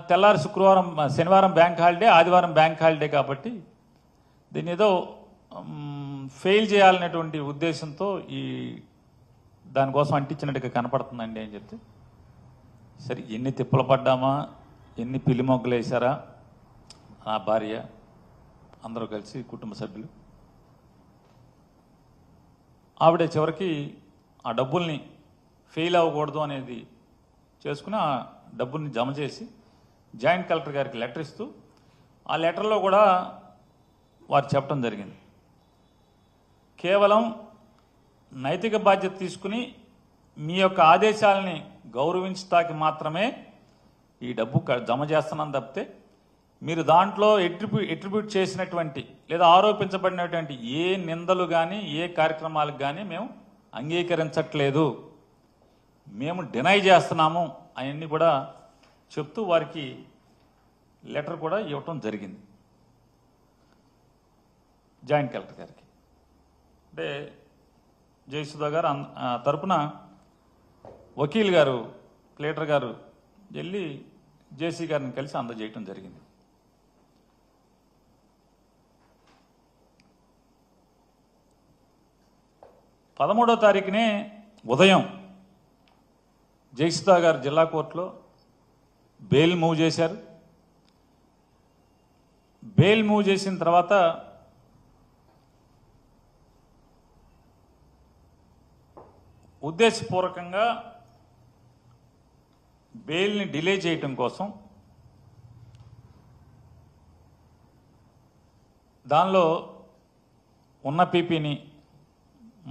తెల్లారి శనివారం bank holiday, ఆదివారం బ్యాంక్ హాలిడే కాబట్టి దీన్ని ఏదో ఫెయిల్ చేయాలనేటువంటి ఉద్దేశంతో దానికోసం అంటించినట్టుగా కనపడుతుందండి అని చెప్తే, సరే ఎన్ని తిప్పలు పడ్డామా, ఎన్ని పిల్లి మొగ్గలు వేశారా నా భార్య, అందరూ కలిసి కుటుంబ సభ్యులు, ఆవిడ చివరికి ఆ డబ్బుల్ని ఫెయిల్ అవ్వకూడదు అనేది చేసుకుని ఆ డబ్బుల్ని జమ చేసి జాయింట్ కలెక్టర్ గారికి లెటర్ ఇస్తూ, ఆ లెటర్లో కూడా వారు చెప్పడం జరిగింది, కేవలం నైతిక బాధ్యత తీసుకుని మీ యొక్క ఆదేశాలని గౌరవించడానికి మాత్రమే ఈ డబ్బు జమ చేస్తున్నాను తప్పితే మీరు దాంట్లో ఎట్రిబ్యూట్ చేసినటువంటి లేదా ఆరోపించబడినటువంటి ఏ నిందలు కానీ ఏ కార్యక్రమాలకు కానీ మేము అంగీకరించట్లేదు, మేము డినై చేస్తున్నాము అవన్నీ కూడా చెప్తూ వారికి లెటర్ కూడా ఇవ్వటం జరిగింది జాయింట్ కలెక్టర్ గారికి. అంటే జయసుధా గారు తరపున వకీల్ గారు, ప్లేటర్ గారు వెళ్ళి జేసీ గారిని కలిసి అందజేయటం జరిగింది. పదమూడో తారీఖునే ఉదయం జయసుధా గారు జిల్లా కోర్టులో బెయిల్ మూవ్ చేశారు. బెయిల్ మూవ్ చేసిన తర్వాత ఉద్దేశపూర్వకంగా బెయిల్ని డిలే చేయటం కోసం దానిలో ఉన్న పీపీని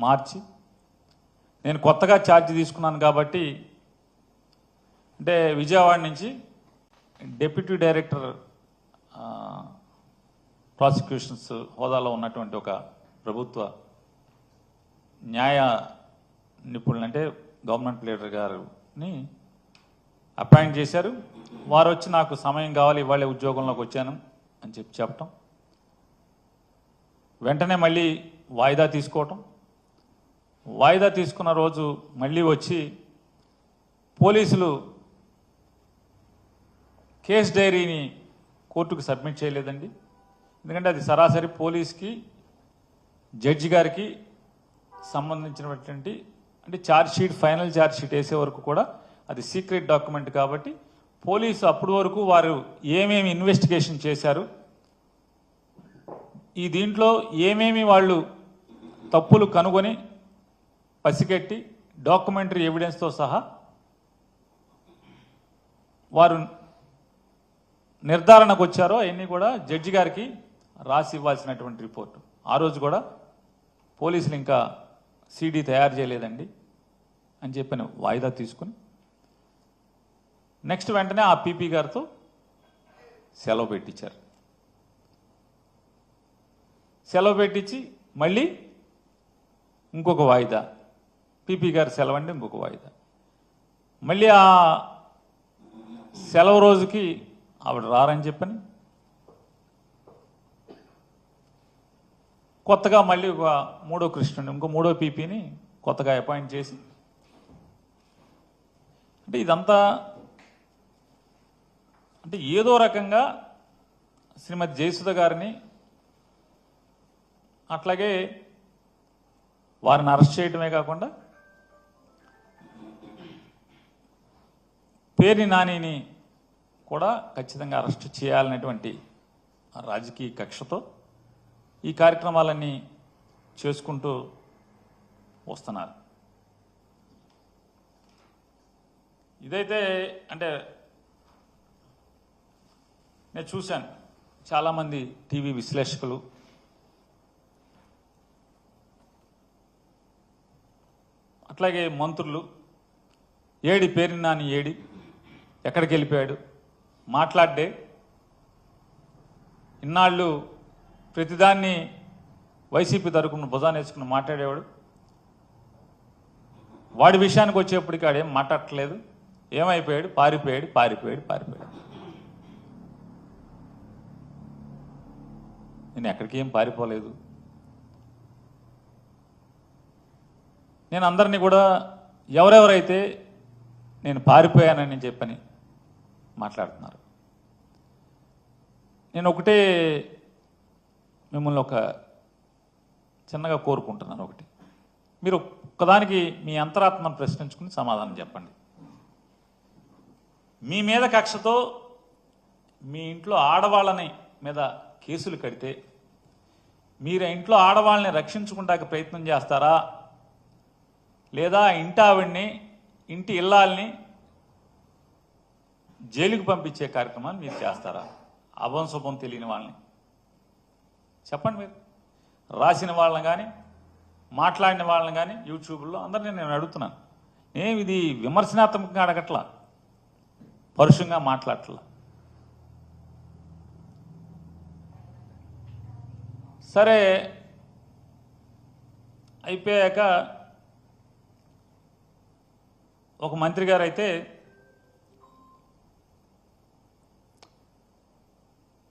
మార్చి, నేను కొత్తగా ఛార్జ్ తీసుకున్నాను కాబట్టి, అంటే విజయవాడ నుంచి డిప్యూటీ డైరెక్టర్ ప్రాసిక్యూషన్స్ హోదాలో ఉన్నటువంటి ఒక ప్రభుత్వ న్యాయ నిపుణులు అంటే గవర్నమెంట్ లీడర్ గారిని అపాయింట్ చేశారు. వారు వచ్చి నాకు సమయం కావాలి, ఇవాళ ఉద్యోగంలోకి వచ్చాను అని చెప్పటం, వెంటనే మళ్ళీ వాయిదా తీసుకోవటం, వాయిదా తీసుకున్న రోజు మళ్ళీ వచ్చి పోలీసులు కేస్ డైరీని కోర్టుకు సబ్మిట్ చేయలేదండి. ఎందుకంటే అది సరాసరి పోలీస్కి జడ్జి గారికి సంబంధించినటువంటి, అంటే ఛార్జ్షీట్, ఫైనల్ ఛార్జ్షీట్ వేసే వరకు కూడా అది సీక్రెట్ డాక్యుమెంట్ కాబట్టి పోలీసు అప్పటి వరకు వారు ఏమేమి ఇన్వెస్టిగేషన్ చేశారు, ఈ దీంట్లో ఏమేమి వాళ్ళు తప్పులు కనుగొని పసిగట్టి డాక్యుమెంటరీ ఎవిడెన్స్తో సహా వారు నిర్ధారణకు వచ్చారో అవన్నీ కూడా జడ్జి గారికి రాసి ఇవ్వాల్సినటువంటి రిపోర్టు. ఆ రోజు కూడా పోలీసులు ఇంకా సీడీ తయారు చేయలేదండి అని చెప్పిన వాయిదా తీసుకుని నెక్స్ట్ వెంటనే ఆ పీపీ గారితో సెలవు పెట్టించారు. సెలవు పెట్టించి మళ్ళీ ఇంకొక వాయిదా, పీపీ గారు సెలవు అంటే ఇంకొక వాయిదా, మళ్ళీ ఆ సెలవు రోజుకి ఆవిడ రారని చెప్పని కొత్తగా మళ్ళీ ఒక మూడో కృష్ణుని, ఇంకో మూడో పీపీని కొత్తగా అపాయింట్ చేసి, అంటే ఇదంతా అంటే ఏదో రకంగా శ్రీమతి జయసుధ గారిని, అట్లాగే వారిని అరెస్ట్ చేయడమే కాకుండా పేర్ని నానిని కూడా ఖచ్చితంగా అరెస్ట్ చేయాలనేటువంటి రాజకీయ కక్షతో ఈ కార్యక్రమాలన్నీ చేసుకుంటూ వస్తున్నారు. ఇదైతే అంటే నేను చూశాను, చాలామంది టీవీ విశ్లేషకులు అట్లాగే మంత్రులు ఏడి పేర్ని నాని ఏడి, ఎక్కడికి వెళ్ళిపోయాడు, మాట్లాడే ఇన్నాళ్ళు ప్రతిదాన్ని వైసీపీ తరపున భుజాన్ని వేసుకుని మాట్లాడేవాడు, వాడి విషయానికి వచ్చేప్పటికి ఆడేం మాట్లాడట్లేదు, ఏమైపోయాడు, పారిపోయాడు పారిపోయాడు పారిపోయాడు. నేను ఎక్కడికి ఏం పారిపోలేదు. నేను అందరినీ కూడా ఎవరెవరైతే నేను పారిపోయానని చెప్పని మాట్లాడుతున్నారు. నేను ఒకటే మిమ్మల్ని ఒక చిన్నగా కోరుకుంటున్నాను. ఒకటి, మీరు ఒక్కదానికి మీ అంతరాత్మను ప్రశ్నించుకుని సమాధానం చెప్పండి. మీ మీద కక్షతో మీ ఇంట్లో ఆడవాళ్ళని మీద కేసులు కడితే మీరు ఇంట్లో ఆడవాళ్ళని రక్షించుకుంటానికి ప్రయత్నం చేస్తారా, లేదా ఇంటి ఆవిడ్ని ఇంటి ఇల్లాల్ని జైలుకు పంపించే కార్యక్రమాన్ని మీరు చేస్తారా? అభం శుభం తెలియని వాళ్ళని చెప్పండి. మీరు రాసిన వాళ్ళని కానీ మాట్లాడిన వాళ్ళని కానీ యూట్యూబ్లో అందరినీ నేను అడుగుతున్నాను. నేను ఇది విమర్శనాత్మకంగా అడగట్లా, పరుషంగా మాట్లాడట్లా. సరే అయిపోయాక ఒక మంత్రి గారు అయితే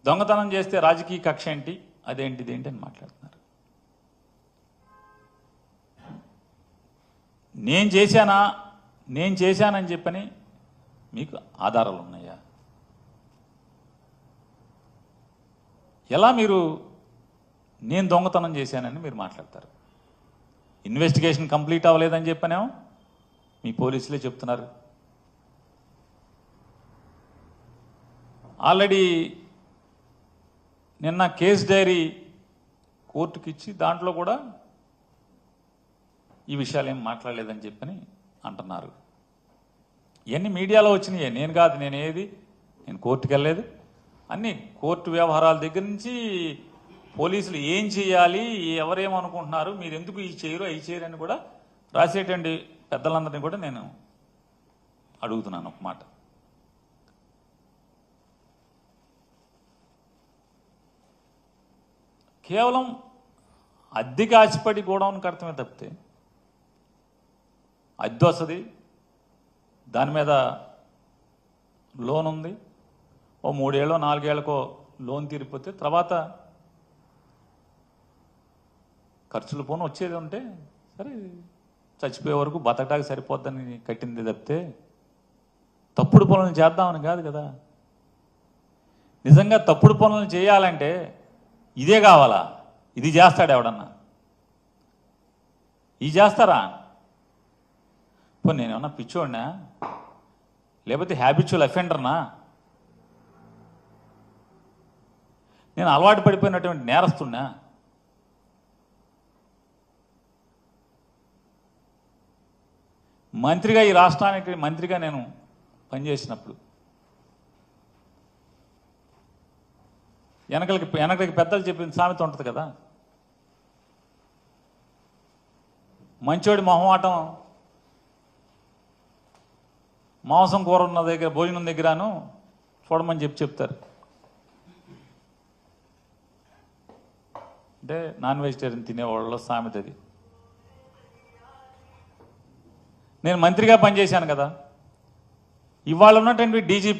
దొంగతనం చేస్తే రాజకీయ కక్ష ఏంటి, అదేంటిది ఏంటి అని మాట్లాడుతున్నారు. నేను చేశానని చెప్పని మీకు ఆధారాలు ఉన్నాయా? ఎలా మీరు నేను దొంగతనం చేశానని మీరు మాట్లాడతారు? ఇన్వెస్టిగేషన్ కంప్లీట్ అవ్వలేదని చెప్పనేమో మీ పోలీసులే చెప్తున్నారు. ఆల్రెడీ నిన్న కేసు డైరీ కోర్టుకి ఇచ్చి దాంట్లో కూడా ఈ విషయాలు ఏం మాట్లాడలేదని చెప్పని అంటున్నారు. ఇవన్నీ మీడియాలో వచ్చినాయి, నేను కాదు. నేను కోర్టుకు వెళ్ళలేదు. అన్నీ కోర్టు వ్యవహారాల దగ్గర నుంచి పోలీసులు ఏం చేయాలి, ఎవరేమనుకుంటున్నారు, మీరు ఎందుకు ఈ చేయరు అవి చేయరు అని కూడా రాసేటువంటి పెద్దలందరినీ కూడా నేను అడుగుతున్నాను ఒక మాట. కేవలం అద్దెకి ఆశపడి గోడౌన్ కడతమే తప్పితే అద్దె వస్తుంది, దాని మీద లోన్ ఉంది, ఓ 3 ఏళ్ళో 4 ఏళ్ళకో లోన్ తీరిపోతే తర్వాత ఖర్చులు పోను వచ్చేది ఉంటే సరే చచ్చిపోయే వరకు బతకడానికి సరిపోద్దని కట్టింది తప్పితే తప్పుడు పనులు చేద్దామని కాదు కదా. నిజంగా తప్పుడు పనులు చేయాలంటే ఇదే కావాలా? ఇది చేస్తాడు ఎవడన్నా? ఇది చేస్తారా? నేనేమన్నా పిచ్చోడినా, లేకపోతే హ్యాబిచువల్ అఫెండర్నా? నేను అలవాటు పడిపోయినటువంటి నేరస్తున్నా? మంత్రిగా, ఈ రాష్ట్రానికి మంత్రిగా నేను పనిచేసినప్పుడు వెనకలికి పెద్దలు చెప్పిన సామెత ఉంటుంది కదా, మంచోడి మొహమాటం మాంసం కూర ఉన్న దగ్గర భోజనం దగ్గరను చూడమని చెప్తారు. అంటే నాన్ వెజిటేరియన్ తినేవాళ్ళలో సామెత అది. నేను మంత్రిగా పనిచేశాను కదా, ఇవాళ ఉన్నటువంటి డీజీపీ